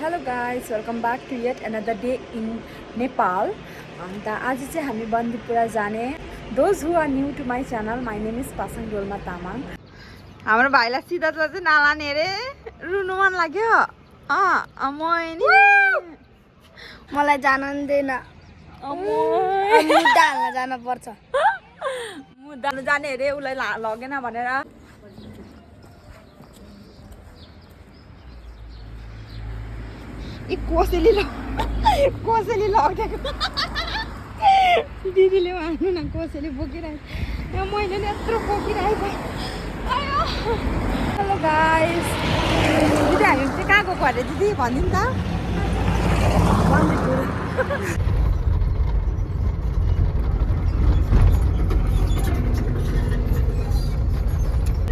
Hello guys, welcome back to yet another day in Nepal. And आज चाहिँ हामी बन्दीपुरा जाने. Those who are new to my channel, my name is Pasang Dolma Tamang. हाम्रो भाइलाई सिधा चाहिँ नलाने रे, रुनु मन लाग्यो. मलाई जान दिएन. मुद्दा हाल्न जान पर्छ. मुद्दा जाने रे उलाई लगेन भनेर. कसैले लगेको दिदीले भन्नु न कसैले बोकिरहेको मैले नि यत्रो बोकिरहेको. हेलो गाइस, दिदी हामी चाहिँ कहाँ गएको अरे दिदी भनिदिनु त.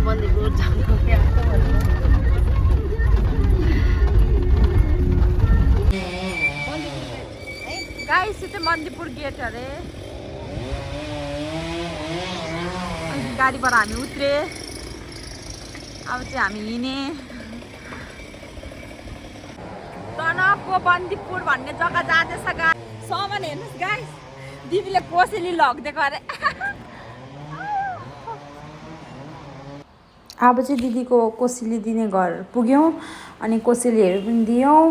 बन्दीपुर जानु गाइस यो चाहिँ बन्दीपुर गेट अरे. गाडीबाट हामी उत्रे. अब चाहिँ हामी हिँडे. तनकको बन्दीपुर भन्ने जग्गा जाँदैछ गाइस. सामान हेर्नुहोस् गाइस, दिदीले कोसेली लगिदिएको अरे. अब चाहिँ दिदीको कोसेली दिने घर पुग्यौँ अनि कोसेलीहरू पनि दियौँ.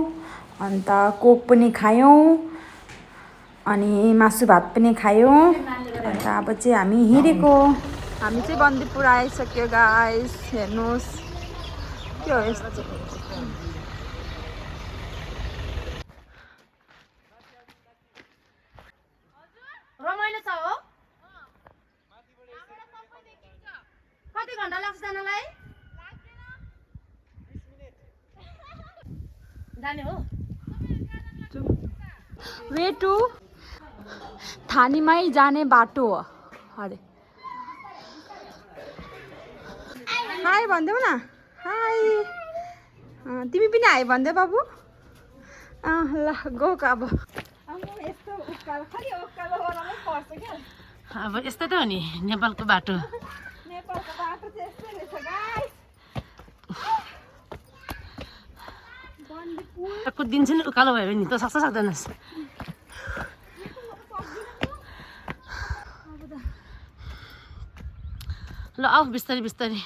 अन्त कोक पनि खायौँ अनि मासु भात पनि खायौँ. अन्त अब चाहिँ हामी हिँडेको. हामी चाहिँ बन्दीपुर आइसक्यो गाइस. हेर्नुहोस् के हो यस्तो. रमाइलो छ हो. कति घण्टा लाग्छ जानलाई? जाने हो वे टु थानीमै जाने बाटो हो अरे. हाई भनिदेऊ न. हाई. तिमी पनि हाई भनिदेऊ बाबु. ल गएको अब. यस्तो उकालो खालि उकालो ओह्रालै पर्छ क्या. अब यस्तै त हो नि नेपालको बाटो. नेपालको बाटो चाहिँ यस्तै रहेछ गाइस. कुदिन्छ नि उकालो भयो भने त सक्छ सक्दैनस्. ल आऊ बिस्तारै बिस्तारै.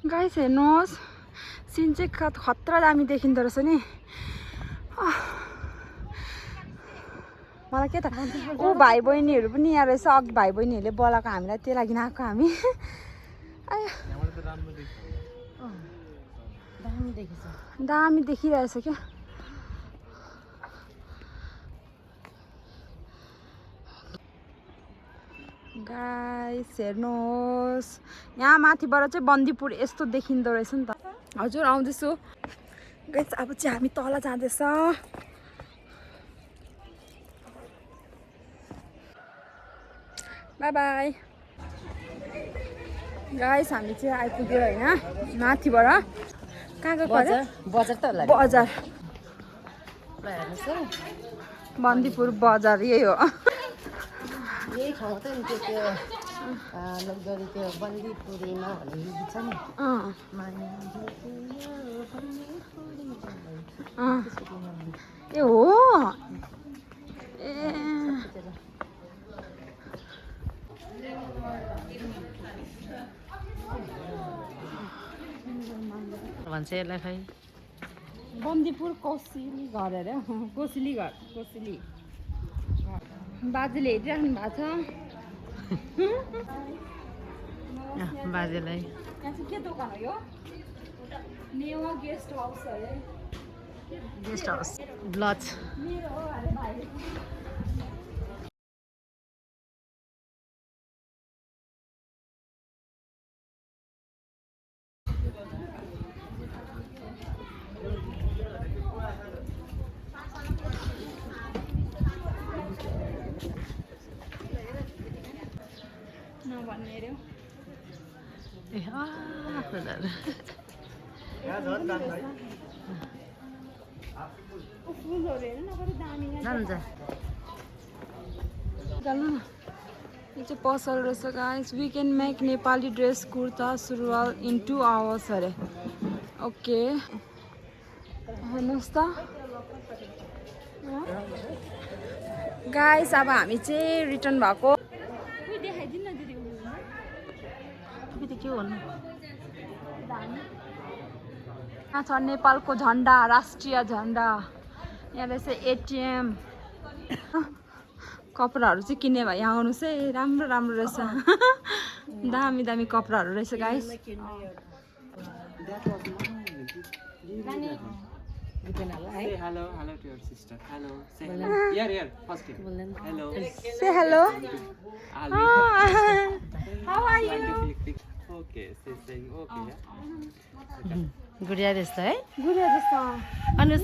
गाइस हेर्नुहोस्, सिन चाहिँ खतरा दामी देखिँदो रहेछ नि. मलाई के त ऊ भाइ बहिनीहरू पनि यहाँ रहेछ. अघि भाइ बहिनीहरूले बोलाएको हामीलाई, त्यो लागि आएको हामी. दामी देखिरहेछ क्या. गाइस हेर्नुहोस्, यहाँ माथिबाट चाहिँ बन्दीपुर यस्तो देखिँदो रहेछ नि त. हजुर आउँदैछु गाइस. अब चाहिँ हामी तल जाँदैछ. By by guys. हामी चाहिँ आइपुग्यो होइन माथिबाट. कहाँ गएको अरे? बजार त होला. बजार हेर्नुहोस् बन्दीपुर बजार यही हो. यही ठाउँ त नि त्यो लगदरी त्यो बन्दीपुरीमा भन्ने छ नि. ए हो. ए भन्छ यसलाई खै. बन्दीपुर कोसेली घर अरे. कोसेली घर. कोसेली बाजेले हेरिराख्नु भएको छ बाजेलाई. यहाँ चाहिँ के दोकान हो यो? नेवा गेस्ट हाउस अरे. Guest house lodge. मेरो हो अरे भाइ. नभन्ने अरे. ए फुलहरू हेर्नु न कति दामी. जान्छ चल्नु न. यो चाहिँ पसल रहेछ guys we can make Nepali dress kurta suruwal in 2 hours अरे ओके हेर्नुहोस् त गाइस अब हामी चाहिँ रिटर्न भएको देखाइदिनु न दिदी के भन्नु यहाँ छ नेपालको झन्डा राष्ट्रिय झन्डा यहाँ रहेछ एटिएम कपडाहरू चाहिँ किन्ने भयो यहाँ आउनुहोस् है राम्रो राम्रो रहेछ दामी दामी कपडाहरू रहेछ guys Say hello to your sister. Hello. Say hello. Here. First. Hello. Say hello. Hello. How are you? Okay. Say okay. गुडिया जस्तो है गुडिया जस्तो अनि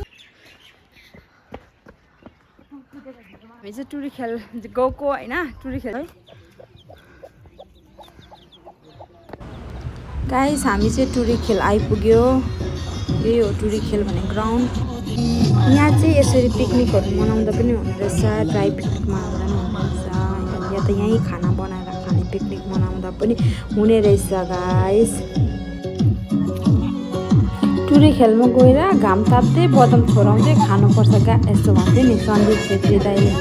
हामी चाहिँ टुरी खेल गएको होइन टुरी खेल है गाइस हामी चाहिँ टुरी खेल आइपुग्यो यही हो टुरी खेल भन्ने ग्राउन्ड यहाँ चाहिँ यसरी पिकनिकहरू मनाउँदा पनि हुने रहेछ ड्राई पिकनिक मनाउँदा पनि हुने रहेछ या त यहीँ खाना बनाएर खाने पिकनिक मनाउँदा पनि हुने रहेछ गाइस टुरी खेलमा गएर घाम ताप्दै बदम छोराउँदै खानुपर्छ यस्तो भन्थ्यो नि सन्दीप छेत्री दाइले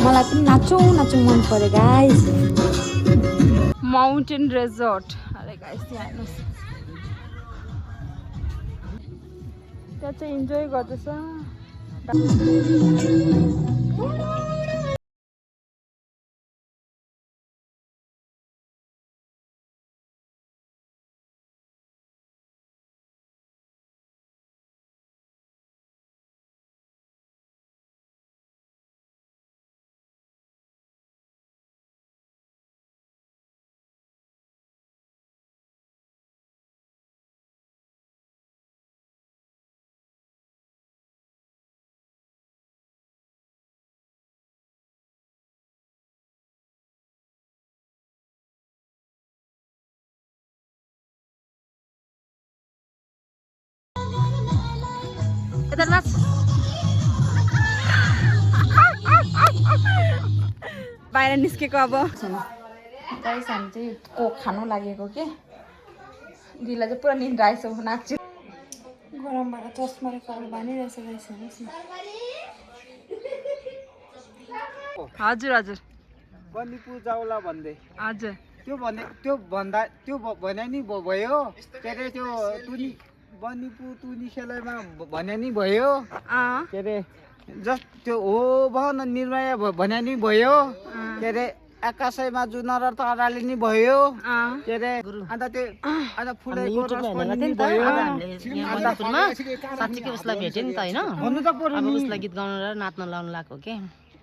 मलाई पनि नाचौँ मन पर्यो गाइस माउन्टेन रेजोर्ट अरे गाइस यहाँ हेर्नुहोस् त्यहाँ चाहिँ इन्जोय गर्दैछ यता नाच बाहिर निस्केको अब गाइस हामी चाहिँ कोक खानु लागेको के दिदीलाई चाहिँ पुरा निन्द्रा आइसक्यो नाच्छु गरमबाट चस्माले कपाल बानिरहेछ गाइस हेर्नुहोस् न हजुर हजुर बन्दिपुर जाउला भन्दै हजुर त्यो भने नि भयो के अरे त्यो तुनी बन्दिपुर तुनी खेलमा भने नि भयो के अरे जस्ट त्यो हो भन निर्णय भने नि भयो के अरे आकाशैमा जुनर ताराले नि भयो के अरे अन्त त्यो अन्त फुलेको रस पनि भयो साँच्चीकै उसलाई भेट्यो नि त होइन भन्नु त पर्यो अब उसलाई गीत गाउन र नाच्न लाउनु लाग्यो के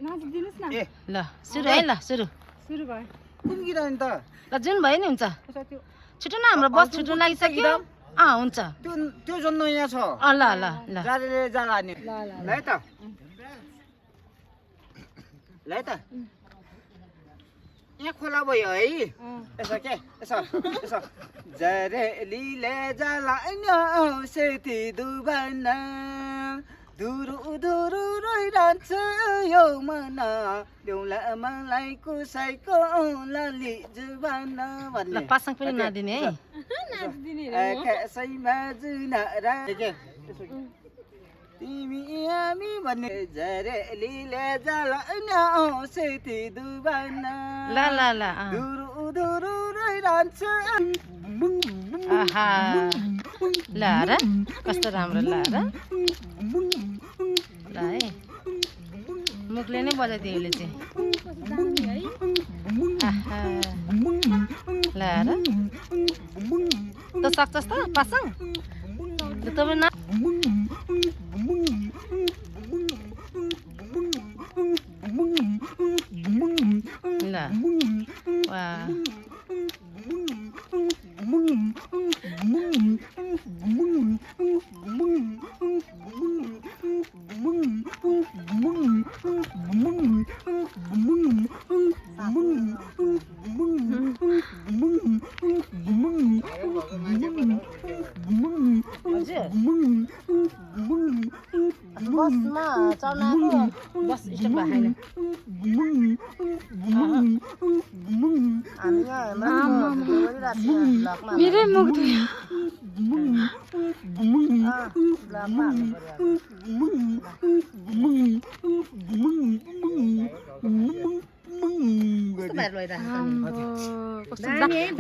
नाचिदिनुहोस् न ल सुरु है ल सुरु सुरु भयो कुन गीत अनि त ल जुन भयो नि हुन्छ त्यो छिटो न हाम्रो बस छुट्नु लागिसक्यो हुन्छ त्यो जन यहाँ छ ल ल ल जाले जाला नि ल ल है त ल है त यहाँ खोला भयो है यसो के यसो यसो जरेलीले जाला सेती दुबन धुरु धुरु रोइरहन्छ यो मन ल्याउला मलाई कुसाइको लाली जुबान भन्ने ल पासङ पनि नदिने है कसैमा जुनारा तिमी हामी भन्ने जरेलीले जाला सेती दुबन ल ल ल धुरु धुरु रोइरहन्छ आहा ल र कस्तो राम्रो ल र ल है मुखले नै बजाइदियो उसले चाहिँ आहा ल र त सक्छस् त पासङ तपाईँ न ल वा बसमा चढ्नको बस स्टप हामी यहाँ हेमराजको भिडियो गरिरहेको छौँ ब्लगमा मेरै मुख धुयो ब्लगमा हाल्नु कस्तो बाहिर लैरहेको छ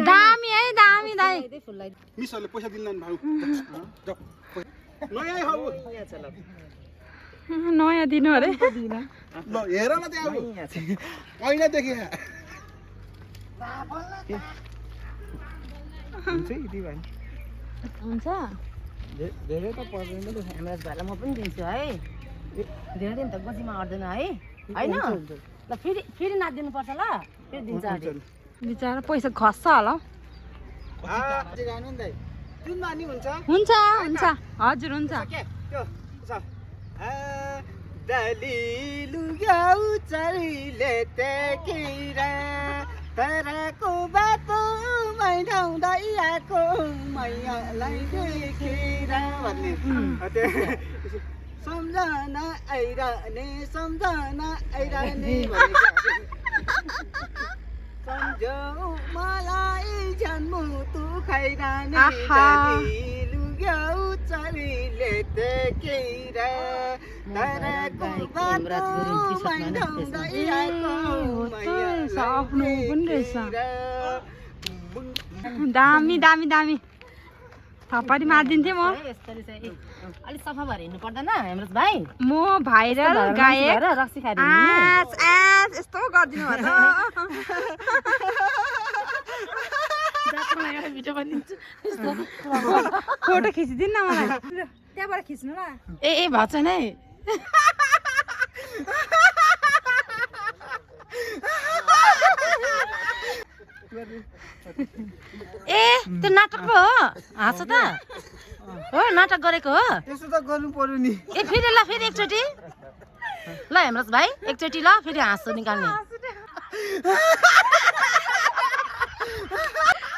दामी है दामी दाइ फुललाई मिसहरूले पैसा दिँदैन भाउ नयाँ हौ नयाँ दिनु अरे ल हेर न त्यहाँ पहिलादेखि हुन्छ यति भयो हुन्छ धेरै त पर्दैन हेमराज भाइलाई म पनि दिन्छु है धेरै दिन त गोजीमा अट्दैन है होइन ल फेरि नाचिदिनु पर्छ ल फेरि दिन्छ अरे बिचरा पैसा खस्छ होला जानु नि दाइ जुन मानी हुन्छ हुन्छ हुन्छ हजुर हुन्छ के त्यो छ दलिलु गाउ चरीले तेकिरा तरको बाटो मैठाउँदै आएको मैयालाई देखेर भन्ने सम्झना आइरहने सम्झौ मलाई झन् मुटु खाइरहने दलिलु गाउ चरीले तेकिर तरको बाटो मैठाउँदै आएको सक्नु पनि रहेछ दामी दामी दामी थपडी मारिदिन्थेँ म यस्तोले चाहिँ अलिक सफा भएर हिँड्नु पर्दैन हेमराज भाइ म भाइरल गायक रक्सी खाएर यस्तो गरिदिनु भिडियो बनिदिन्छु फोटो खिचिदिनु न मलाई त्यहाँबाट खिच्नु ल ए भएको छैन है ए त्यो नाटक पो हो हाँस त हो नाटक गरेको हो त्यसो त गर्नु पर्यो नि ए फेरि ल फेरि एकचोटि ल हेमराज भाइ एकचोटि ल फेरि हाँसो निकाल्ने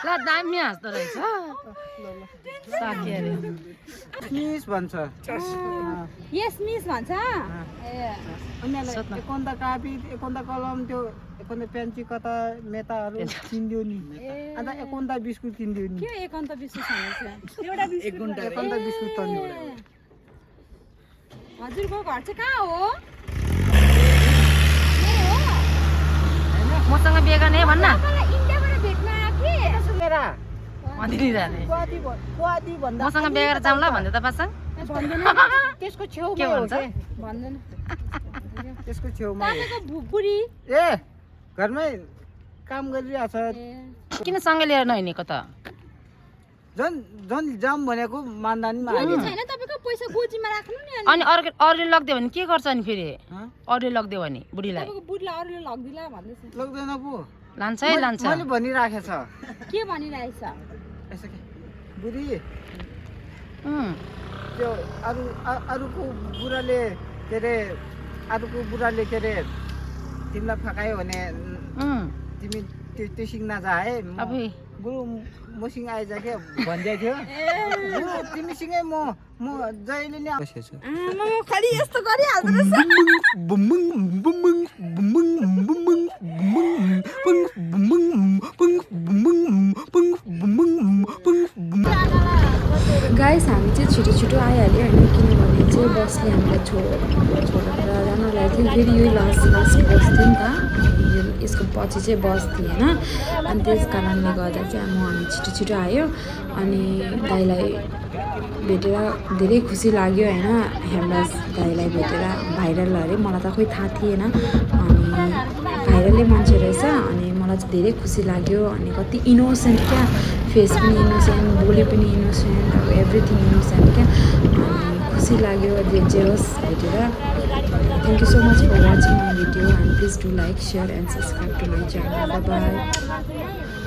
ल दामी हाँस्दो रहेछ साकी अरे मिस भन्छ यस मिस भन्छ उनीहरूलाई एकोन्दा कापी एकोन्दा कलम त्यो एकोन्दा पेन्ची कता मेताहरू किनिदियो नि अन्त एकोन्दा बिस्कुट किनिदियो नि के एकन्त बिस्कुट खान्छ एउटा बिस्कुट एकोन्दा बिस्कुट त नि हजुरको घर चाहिँ कहाँ हो मसँग बिहे गर्ने भन्न इन्डियाबाट भेट्न आएको भनिदिइरहने मसँग बिहे गरेर जाउँला भन्दै त पासँग त्यसको छेउमा के भन्छ भन्दैन त्यसको छेउमा तपाईँको बुढी ए घरमै काम गरिरहेछ किन सँगै लिएर नहिँडेको त झन् झन् जाम भनेको मान्दा नि बुढी छैन तपाईँको पैसा गोजीमा राख्नु नि अनि अरूले लगिदियो भने के गर्छ अनि फेरि अरूले लगिदियो भने बुढीलाई तपाईँको बुढीलाई अरूले लगिदिला भन्दैछ लग्दैन पो लान्छ है लान्छ मैले भनिराखेको छ के भनिरहेछ यसो के बुढी उम्, त्यो अरूको बुढाले के अरे के अरे तिमीलाई फकायो भने तिमी त्यो सिङ नजा है अबे गुरु मसिङ आइज क्या भन्दै थियो गुरु तिमीसँगै म जहिले नि खालि यस्तो गरिहाल्दो गाइस हामी चाहिँ छिटो आइहाल्यो होइन किनभने चाहिँ बसले हामीलाई छोडेर जान लागेको थियो फेरि यो लास्ट बस थियो नि त यसको पछि चाहिँ बस थिएन अनि त्यस कारणले गर्दा चाहिँ हामी छिटो आयो अनि दाइलाई भेटेर धेरै खुसी लाग्यो होइन हेमराज दाइलाई भेटेर भाइरल अरे मलाई त खोइ थाहा थिएन अनि भाइरलै मान्छे रहेछ अनि मलाई चाहिँ धेरै खुसी लाग्यो अनि कति इनोसेन्ट क्या फेस पनि इनोसेन्ट बोली पनि इनोसेन्ट अब एभ्रिथिङ इनोसेन्ट क्या अनि खुसी लाग्यो जे होस् भेटेर Thank you so much for watching my video and please do like, share and subscribe to my channel. Bye bye.